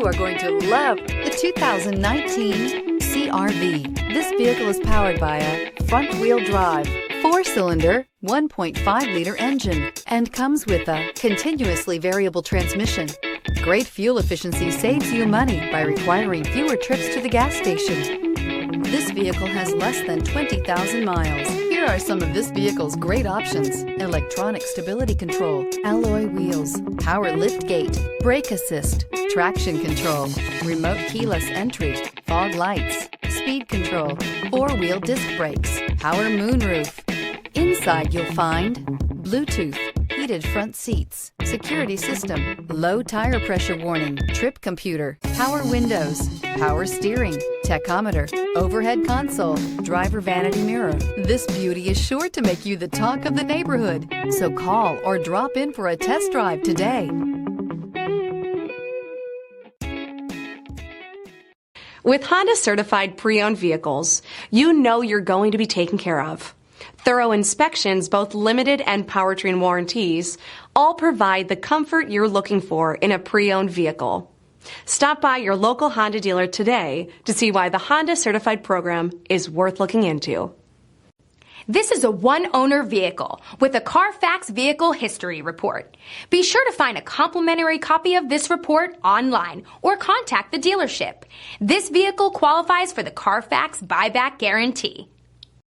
You are going to love the 2019 CR-V. This vehicle is powered by a front-wheel drive, 4-cylinder, 1.5-liter engine, and comes with a continuously variable transmission. Great fuel efficiency saves you money by requiring fewer trips to the gas station. This vehicle has less than 20,000 miles. Here are some of this vehicle's great options: electronic stability control, alloy wheels, power liftgate, brake assist, traction control, remote keyless entry, fog lights, speed control, 4-wheel disc brakes, power moonroof. Inside you'll find Bluetooth, heated front seats, security system, low tire pressure warning, trip computer, power windows, power steering, tachometer, overhead console, driver vanity mirror. This beauty is sure to make you the talk of the neighborhood. So call or drop in for a test drive today. With Honda certified pre-owned vehicles, you know you're going to be taken care of. Thorough inspections, both limited and powertrain warranties, all provide the comfort you're looking for in a pre-owned vehicle. Stop by your local Honda dealer today to see why the Honda Certified program is worth looking into. This is a one-owner vehicle with a CARFAX Vehicle History Report. Be sure to find a complimentary copy of this report online or contact the dealership. This vehicle qualifies for the CARFAX Buyback Guarantee.